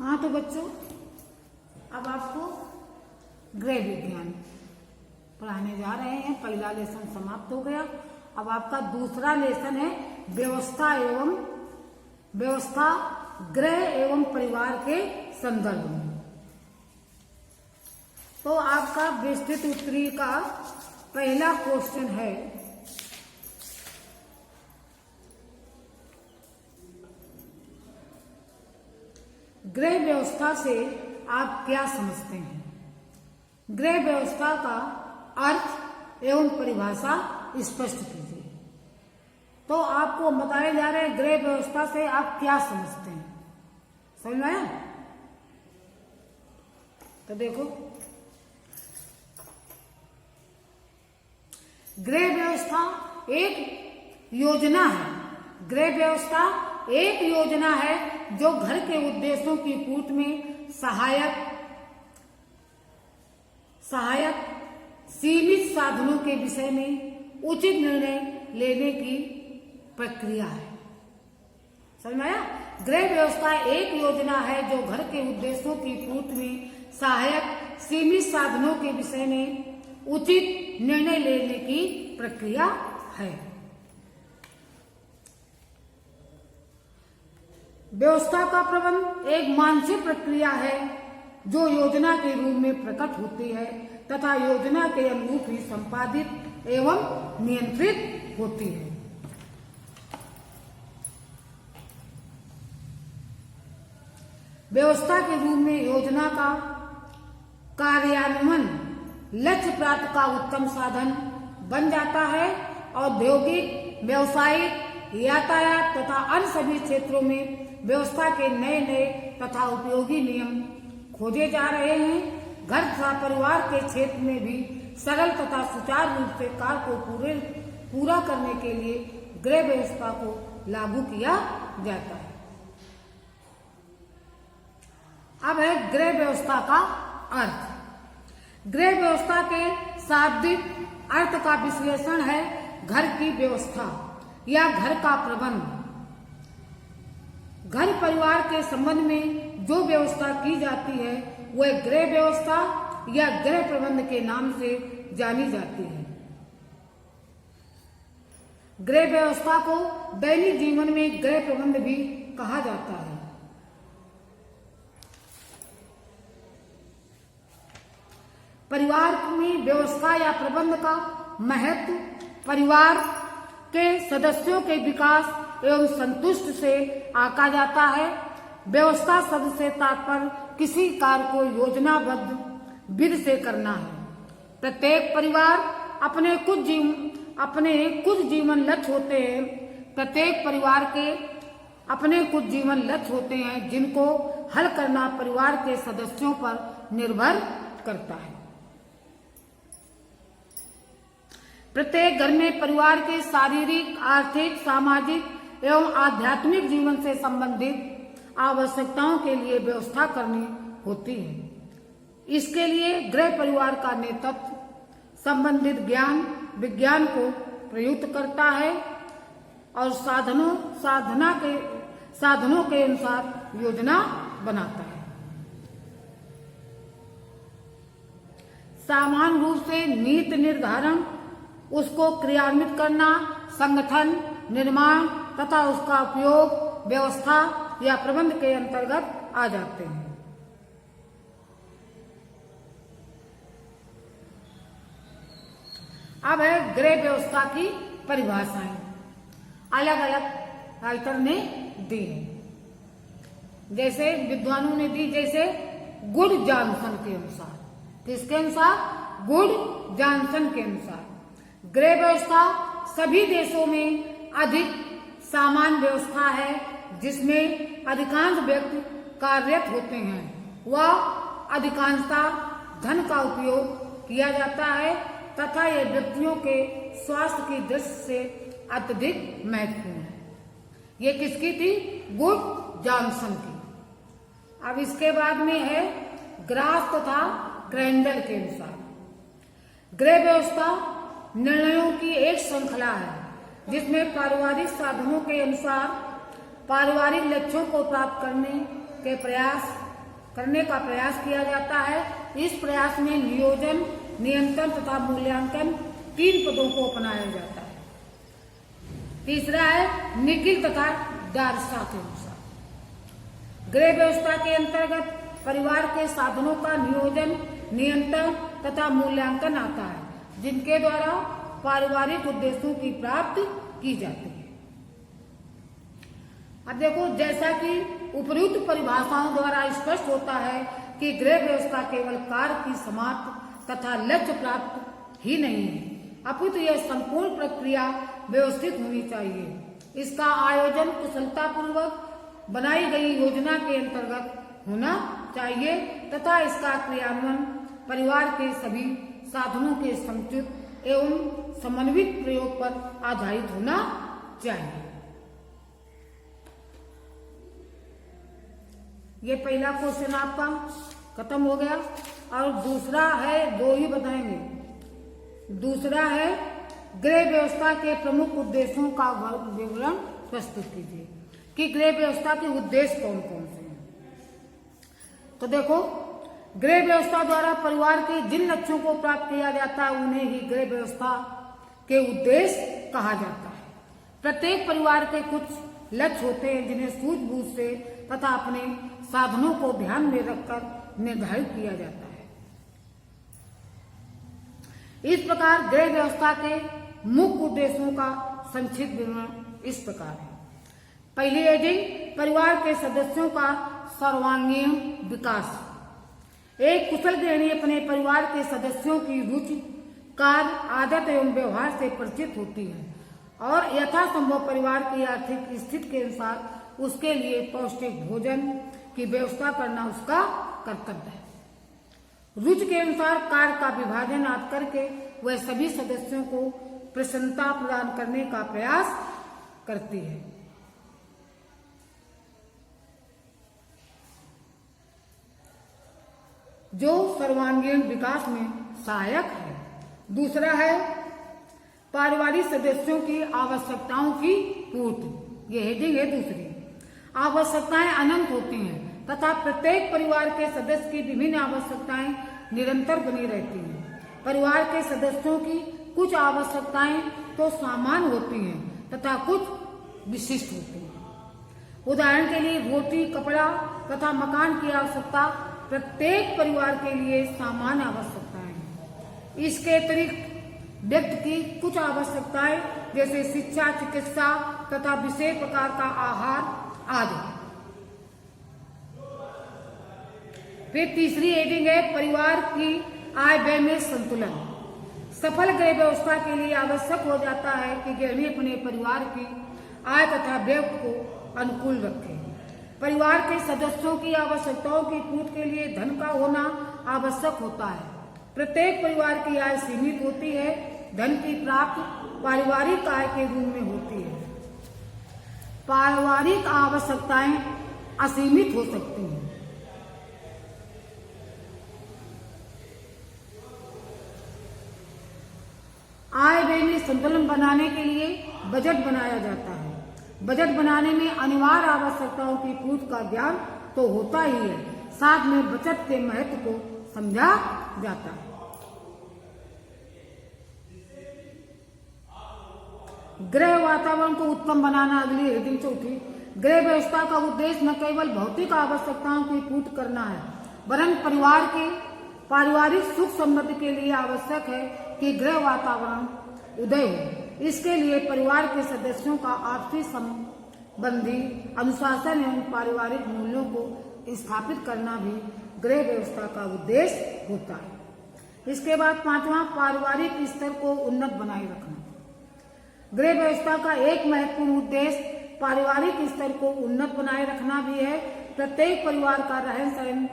हाँ तो बच्चों, अब आपको गृह विज्ञान पढ़ाने जा रहे हैं। पहला लेसन समाप्त हो गया। अब आपका दूसरा लेसन है व्यवस्था गृह एवं परिवार के संदर्भ में। तो आपका विस्तृत उत्तरी का पहला क्वेश्चन है, गृह व्यवस्था से आप क्या समझते हैं? गृह व्यवस्था का अर्थ एवं परिभाषा स्पष्ट कीजिए। तो आपको बताए जा रहे हैं गृह व्यवस्था से आप क्या समझते हैं। समझ में आया? तो देखो, गृह व्यवस्था एक योजना है। गृह व्यवस्था एक योजना है जो घर के उद्देश्यों की पूर्ति में सहायक सीमित साधनों के विषय में उचित निर्णय लेने की प्रक्रिया है। समझ में आया? गृह व्यवस्था एक योजना है जो घर के उद्देश्यों की पूर्ति में सहायक सीमित साधनों के विषय में उचित निर्णय लेने की प्रक्रिया है। व्यवस्था का प्रबंध एक मानसिक प्रक्रिया है जो योजना के रूप में प्रकट होती है तथा योजना के अनुरूप ही संपादित एवं नियंत्रित होती है। व्यवस्था के रूप में योजना का कार्यान्वयन लक्ष्य प्राप्ति का उत्तम साधन बन जाता है। औद्योगिक, व्यावसायिक, यातायात तथा अन्य सभी क्षेत्रों में व्यवस्था के नए नए तथा उपयोगी नियम खोजे जा रहे हैं। घर तथा परिवार के क्षेत्र में भी सरल तथा सुचारू रूप से कार्य को पूरा करने के लिए गृह व्यवस्था को लागू किया जाता है। अब है गृह व्यवस्था का अर्थ। गृह व्यवस्था के शाब्दिक अर्थ का विश्लेषण है घर की व्यवस्था या घर का प्रबंध। घर परिवार के संबंध में जो व्यवस्था की जाती है वह गृह व्यवस्था या गृह प्रबंध के नाम से जानी जाती है। गृह व्यवस्था को दैनिक जीवन में गृह प्रबंध भी कहा जाता है। परिवार में व्यवस्था या प्रबंध का महत्व परिवार के सदस्यों के विकास एवं संतुष्ट से आंका जाता है। व्यवस्था शब्द से तात्पर्य किसी कार्य को योजनाबद्ध विधि से करना है। प्रत्येक परिवार अपने कुछ जीवन लक्ष्य होते हैं। प्रत्येक परिवार के अपने कुछ जीवन लक्ष्य होते हैं जिनको हल करना परिवार के सदस्यों पर निर्भर करता है। प्रत्येक घर में परिवार के शारीरिक, आर्थिक, सामाजिक एवं आध्यात्मिक जीवन से संबंधित आवश्यकताओं के लिए व्यवस्था करनी होती है। इसके लिए गृह परिवार का नेतृत्व संबंधित ज्ञान विज्ञान को प्रयुक्त करता है और साधनों के अनुसार योजना बनाता है। सामान्य रूप से नीति निर्धारण, उसको क्रियान्वित करना, संगठन निर्माण तथा उसका उपयोग व्यवस्था या प्रबंध के अंतर्गत आ जाते हैं। अब है गृह व्यवस्था की परिभाषाएं। अलग अलग राइटर ने दी है, जैसे विद्वानों ने दी, जैसे गुड जॉनसन के अनुसार। किसके अनुसार? गुड जॉनसन के अनुसार गृह व्यवस्था सभी देशों में अधिक सामान्य व्यवस्था है जिसमें अधिकांश व्यक्ति कार्यरत होते हैं। वह अधिकांशतः धन का उपयोग किया जाता है तथा यह व्यक्तियों के स्वास्थ्य की दृष्टि से अत्यधिक महत्वपूर्ण है। ये किसकी थी? गुड जॉनसन की। अब इसके बाद में है ग्रास तथा क्रेंडल के अनुसार गृह व्यवस्था निर्णयों की एक श्रृंखला है जिसमें पारिवारिक साधनों के अनुसार पारिवारिक लक्ष्यों को प्राप्त करने के प्रयास करने का प्रयास किया जाता है। इस प्रयास में नियोजन, नियंत्रण तथा मूल्यांकन 3 पदों को अपनाया जाता है। तीसरा है निखिल तथा डार्सा के अनुसार। गृह व्यवस्था के अंतर्गत परिवार के साधनों का नियोजन, नियंत्रण तथा मूल्यांकन आता है, जिनके द्वारा पारिवारिक उद्देश्यों की प्राप्ति की जाती है। अब देखो, जैसा कि उपयुक्त परिभाषाओं द्वारा स्पष्ट होता है कि गृह व्यवस्था केवल कार्य की समाप्त तथा लक्ष्य प्राप्त ही नहीं है, अपितु यह संपूर्ण प्रक्रिया व्यवस्थित होनी चाहिए। इसका आयोजन कुशलतापूर्वक बनाई गई योजना के अंतर्गत होना चाहिए तथा इसका क्रियान्वयन परिवार के सभी साधनों के समुचित एवं समन्वित प्रयोग पर आधारित होना चाहिए। ये पहला क्वेश्चन आपका खत्म हो गया। और दूसरा है, 2 ही बताएंगे। दूसरा है गृह व्यवस्था के प्रमुख उद्देश्यों का विवरण प्रस्तुत कीजिए कि गृह व्यवस्था के उद्देश्य कौन कौन से हैं। तो देखो, गृह व्यवस्था द्वारा परिवार के जिन लक्ष्यों को प्राप्त किया जाता है उन्हें ही गृह व्यवस्था के उद्देश्य कहा जाता है। प्रत्येक परिवार के कुछ लक्ष्य होते हैं जिन्हें सूझबूझ से तथा अपने साधनों को ध्यान में रखकर निर्धारित किया जाता है। इस प्रकार गृह व्यवस्था के मुख्य उद्देश्यों का संक्षिप्त विवरण इस प्रकार है। पहली हेडिंग, परिवार के सदस्यों का सर्वांगीण विकास। एक कुशल गृहिणी अपने परिवार के सदस्यों की रुचि, कार्य, आदत एवं व्यवहार से परिचित होती है और यथासंभव परिवार की आर्थिक स्थिति के अनुसार उसके लिए पौष्टिक भोजन की व्यवस्था करना उसका कर्तव्य है। रुचि के अनुसार कार्य का विभाजन आदि करके वह सभी सदस्यों को प्रसन्नता प्रदान करने का प्रयास करती है। जो सर्वांगीण विकास में सहायक है। दूसरा है पारिवारिक सदस्यों की आवश्यकताओं की पूर्ति। ये हेडिंग है दूसरी। आवश्यकताएं अनंत होती हैं तथा प्रत्येक परिवार के सदस्य की विभिन्न आवश्यकताएं निरंतर बनी रहती हैं। परिवार के सदस्यों की कुछ आवश्यकताएं तो सामान्य होती हैं तथा कुछ विशिष्ट होती हैं। उदाहरण के लिए रोटी, कपड़ा तथा मकान की आवश्यकता प्रत्येक परिवार के लिए सामान्य आवश्यकताएं हैं। इसके अतिरिक्त व्यक्ति की कुछ आवश्यकताएं जैसे शिक्षा, चिकित्सा तथा विशेष प्रकार का आहार आदि। फिर तीसरी हेडिंग है परिवार की आय व्यय में संतुलन। सफल गृह व्यवस्था के लिए आवश्यक हो जाता है कि गृहिणी अपने परिवार की आय तथा व्यय को अनुकूल रखे। परिवार के सदस्यों की आवश्यकताओं की पूर्ति के लिए धन का होना आवश्यक होता है। प्रत्येक परिवार की आय सीमित होती है। धन की प्राप्ति पारिवारिक आय के रूप में होती है। पारिवारिक आवश्यकताएं असीमित हो सकती हैं। आय व्यय में संतुलन बनाने के लिए बजट बनाया जाता है। बजट बनाने में अनिवार्य आवश्यकताओं की पूर्ति का ज्ञान तो होता ही है, साथ में बचत के महत्व को समझा जाता है। गृह वातावरण को उत्तम बनाना अगली हेडिंग चौथी। गृह व्यवस्था का उद्देश्य न केवल भौतिक आवश्यकताओं की पूर्ति करना है, वरन परिवार के पारिवारिक सुख समृद्धि के लिए आवश्यक है कि गृह वातावरण उदय हो। इसके लिए परिवार के सदस्यों का आपसी संबंधी अनुशासन एवं पारिवारिक मूल्यों को स्थापित करना भी गृह व्यवस्था का उद्देश्य होता है। इसके बाद पांचवा, पारिवारिक स्तर को उन्नत बनाए रखना। गृह व्यवस्था का एक महत्वपूर्ण उद्देश्य पारिवारिक स्तर को उन्नत बनाए रखना भी है। प्रत्येक परिवार का रहन सहन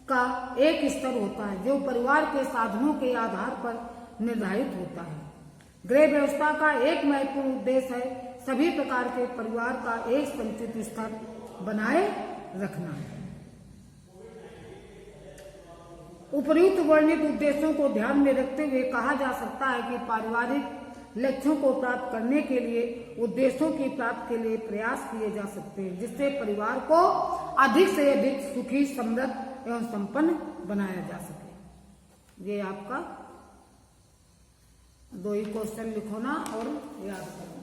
का एक स्तर होता है जो परिवार के साधनों के आधार पर निर्धारित होता है। गृह व्यवस्था का एक महत्वपूर्ण उद्देश्य है सभी प्रकार के परिवार का एक समुचित स्तर बनाए रखना है। उपर्युक्त वर्णित उद्देश्यों को ध्यान में रखते हुए कहा जा सकता है कि पारिवारिक लक्ष्यों को प्राप्त करने के लिए उद्देश्यों की प्राप्ति के लिए प्रयास किए जा सकते हैं, जिससे परिवार को अधिक से अधिक सुखी, समृद्ध एवं संपन्न बनाया जा सके। ये आपका 2 ही क्वेश्चन लिखो ना और याद करो।